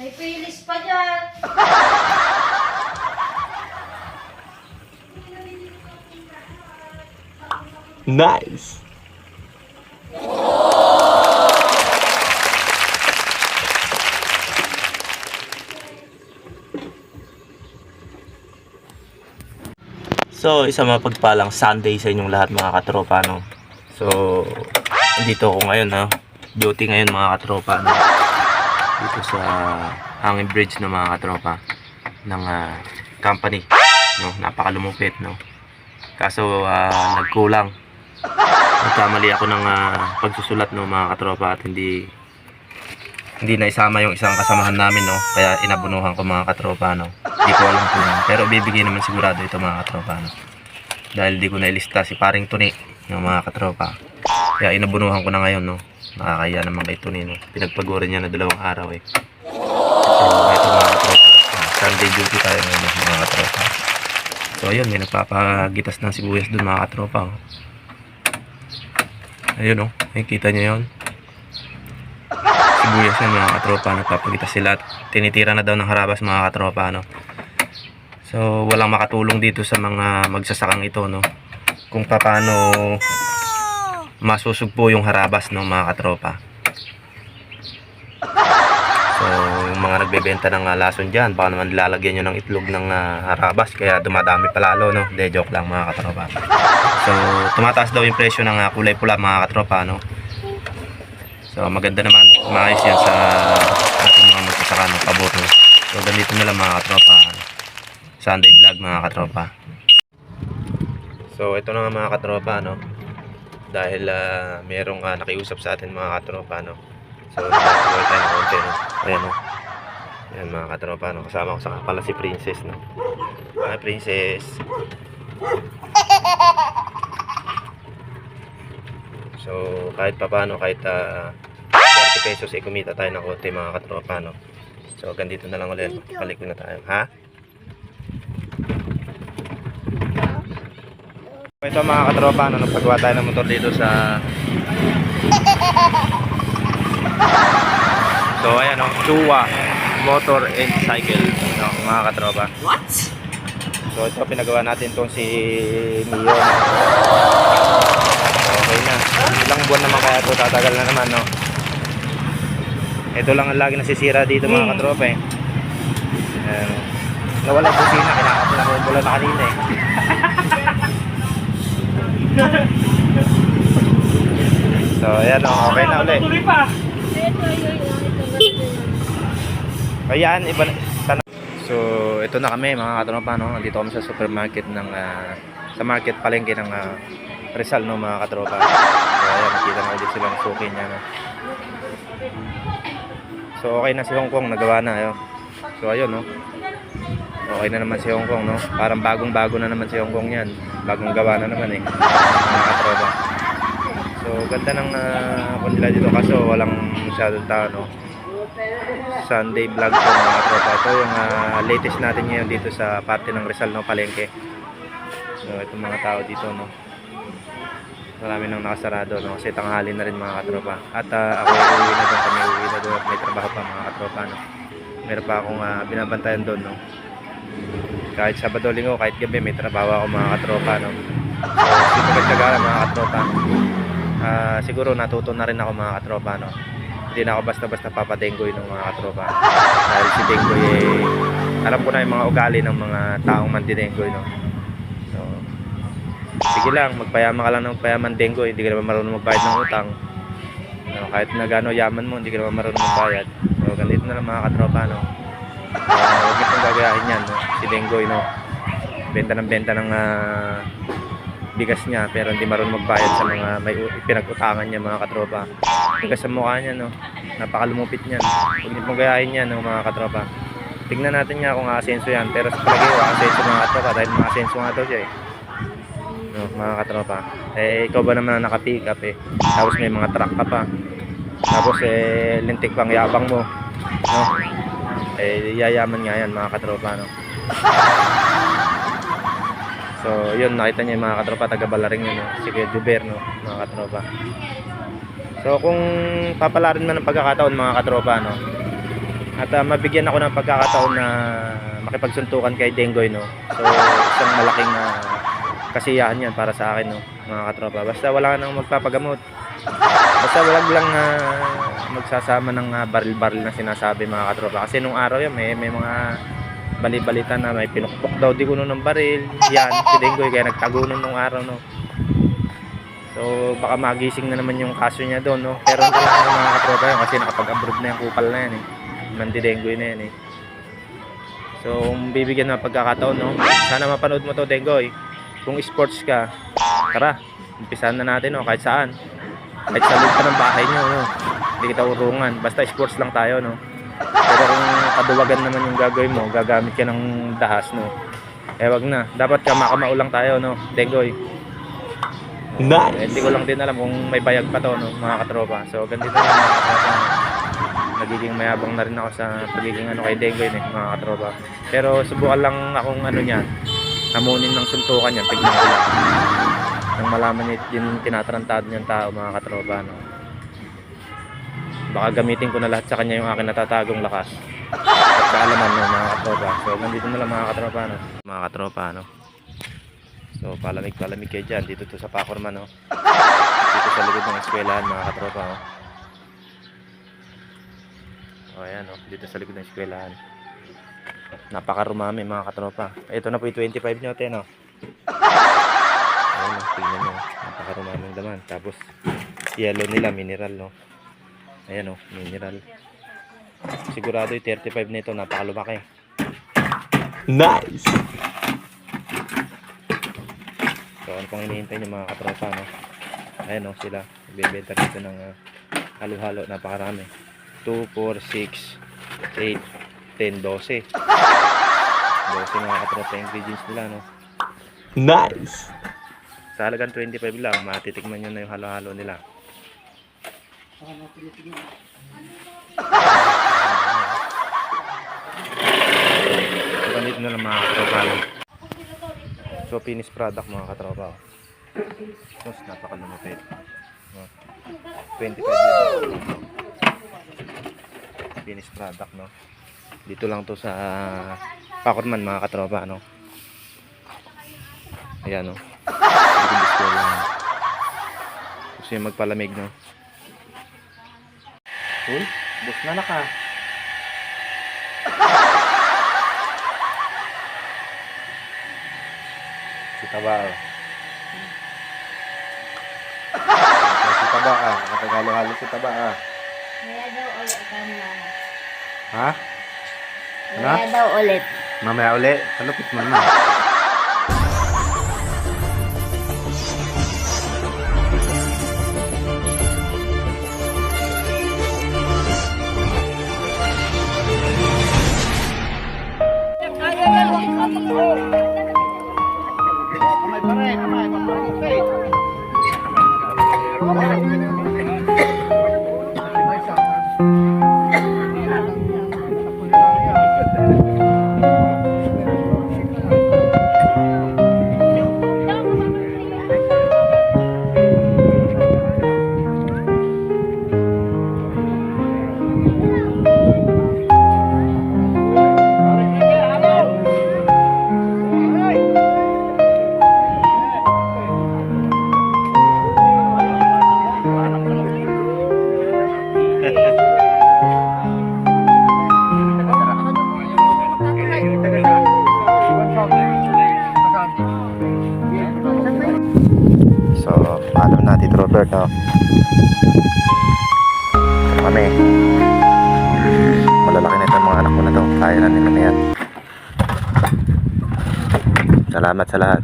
May pilis pa dyan. Nice! So, isang mapagpalang Sunday sa inyong lahat mga katropa, no? So, andito ako ngayon, ha? Duty ngayon mga katropa, no? Dito sa Hangin Bridge, no, mga katropa ng company, no? Napakalumupit, no? Kaso, nagkulang. Nagkamali ako ng pagsusulat, no, mga katropa, at hindi naisama yung isang kasamahan namin, no? Kaya inabunuhan ko mga katropa, no? Hindi ko alam kung pero bibigyan naman sigurado ito mga katropa, no? Dahil di ko nailista si paring Tuni, no, mga katropa. Kaya inabunuhan ko na ngayon, no? Nakakaya naman kay Tuni, no? Pinagpaguran niya na 2 araw, eh. So ito mga katropa, Sunday duty tayo ngayon, mga katropa. So ayun, may nagpapagitas ng sibuyas dun mga katropa, oh. Ayun, oh, nakikita niyo yun, sibuyas na mga katropa, nagpapagitas sila at tinitira na daw ng harabas mga katropa, no? So walang makatulong dito sa mga magsasakang ito, no? Kung paano masusugpo yung harabas ng mga katropa. So yung mga nagbebenta ng lason dyan, baka naman lalagyan nyo ng itlog ng harabas kaya dumadami palalo, no? De, joke lang mga katropa. So tumataas daw yung presyo ng kulay pula mga katropa, no? So maganda naman, maayos yan sa ating mga magsasaka ng pabor, no? So ganito na lang mga katropa, Sunday vlog mga katropa. So ito na nga mga katropa, no? Dahil merong nakiusap sa atin mga katropa, no? So nagkakaroon tayo ng konti, no? Ayan, no? Ayan mga katropa, no? Kasama ko sa pala si Princess, no? Hi Princess. So kahit papaano, kahit 30 pesos kumita tayo ng konti mga katropa, no? So ganito na lang ulit, balik na tayo, ha? Ito mga katropa, no, nagpagawa tayo ng motor dito sa so ayan, no, Chua Motor and Cycle, no, mga katropa. What? So ito pinagawa natin tong si Mio, no? Okay na, ilang buwan naman kaya ito, tatagal na naman, no? Ito lang ang lagi nasisira dito mga katropa, eh. Ayan, nawala yung busina, kinakapin na mula na kanina, eh. So ayan, okay na ulit. Ayan, iba na. So ito na kami mga katropa, no? Nandito kami sa supermarket ng sa market palengke ng Rizal, no, mga katropa. So ayan, nakita na ulit sila ng suki niya, no? So okay na si Hong Kong, nagawa na, ayo. So ayun, no? Okay na naman si Hong Kong, no? Parang bagong-bago na naman si Hong Kong yan. Bagong gawa na naman, eh, mga katropa. So ganda ng kanila dito, kaso walang masyadong tao, no? Sunday vlog ko mga katropa. Ito yung latest natin ngayon dito sa parte ng Rizal, no, palengke. So itong mga tao dito, no? Marami nang nakasarado, no? Kasi tanghali na rin mga katropa. At ako uwi na doon, kami uwi na doon at may trabaho pa mga katropa, no? Meron pa akong binabantayan doon, no? Kahit Sabado, Linggo, kahit gabi may trabaho ako mga katropa, no? So sipagkagala mga katropa. Siguro natuto na rin ako mga katropa, no? Hindi na ako basta-basta papadenggoy ng mga katropa. Dahil si Denggoy, alam ko na yung mga ugali ng mga taong mandidenggoy, no? So sige lang, magpayaman ka lang ng magpayaman Denggoy, hindi ka naman marunong magbayad ng utang, no? Kahit na gano'n yaman mo, hindi ka naman marunong magbayad. So ganito na lang mga katropa, no? Huwag niyo pong gagayahin yan, no? Si Denggoy, no? Benta ng bigas niya pero hindi marunong magbayad sa mga may pinag-utangan niya mga katropa. Tigas sa mukha niya, no? Napakalumupit niyan. Huwag niyo pong gayahin yan, no, mga katropa. Tignan natin niya kung aasenso yan, pero sa palagay ko aasenso mga katropa dahil mga asenso nga daw siya, eh, no, mga katropa. Ikaw ba naman ang naka-pick up, eh, tapos may mga truck ka pa, tapos lintik pang yabang mo, no? Yayaman nga yan mga katropa, no? So yun, nakita niyo yung mga katropa, taga Balaring yun, no? Si Kuya Juber, no, mga katropa. So kung papalarin man ng pagkakataon mga katropa, no, At mabigyan ako ng pagkakataon na makipagsuntukan kay Dengoy, no. So isang malaking kasiyahan yan para sa akin, no, mga katropa. Basta wala nang magpapagamot. Basta wala lang magsasama ng baril-baril na sinasabi, mga katropa. Kasi nung araw yan may mga bali-balita na may pinukpok daw di kuno ng baril. Yan, si Dengoy kaya nagtago nun nung araw, no. So baka magising na naman yung kaso niya doon, no. Pero wala na, mga katropa yun kasi nakapag-abroad na yung kupal na yan eh. Nandi Dengoy na yan eh. So bibigyan ng pagkakataon, no. Sana mapanood mo to, Dengoy. Kung sports ka, tara, umpisahan na natin, no, kahit saan. Kahit sa loob pa ng bahay nyo, no. Hindi kita urungan. Basta sports lang tayo, no. Pero kung kaduwagan naman yung gagawin mo, gagamit ka ng dahas, no. Eh wag na. Dapat kamao lang tayo, no, Dengoy. Nice. Hindi ko lang din alam kung may bayag pa to, no, mga katropa. So ganito lang, mga katropa. Nagiging mayabang na rin ako sa pagiging kay Dengoy, mga katropa. Pero subukan lang akong niya, hamunin ng suntukan yan, tignan ko lang. Nang malaman niya yung tinatarantado niyang tao, mga katropa, no. Baka gamitin ko na lahat sa kanya yung aking natatagong lakas at kaalaman, no, mga katropa. So nandito na lang, mga katropa, no. Mga katropa, no. So palamig kayo dyan. Dito to sa Pacorman, no. Dito sa likod ng eskwelahan, mga katropa, no. O ayan, no. Dito sa likod ng eskwelahan. Napakarumami, mga katropa. Ito na po yung 25 nyo, no. Ayan, no. Tingnan nyo. Napakarumaming laman. Tapos yellow nila, mineral, no. Ayan, no. Mineral. Sigurado yung 35 nito, napakalumaki. Nice. So ano pang hinihintay nyo, mga katropa, no? Ayan, no, sila ibebenta dito ng halo-halo, napakarami. 2, 4, 6, 8, 10, 12 mga katropa ingredients nila, no? Nice. Sa halagang 25 lang, matitikman nyo na yung halo-halo nila. So ganito na lang, mga katropa, no? So finished product, mga katropa. Tapos napakalumapit. 25 yun. Finished product, no. Dito lang to sa Pacorman, mga katropa, no. Ayan, no. Gusto lang. Gusto yung magpalamig, no. Uy, bus na naka. Si Tabao. Si Tabao. Nakagalo-halo si Tabao. Kaya daw ulit kami mama. Ha? Ano? Kaya daw ulit. Mamaya uli. Kalupit mo na. So, paalam na, Tito Robert, no? Kami. Malalaki na itong mga anak ko na to. Kaya na nila na yan. Salamat sa lahat.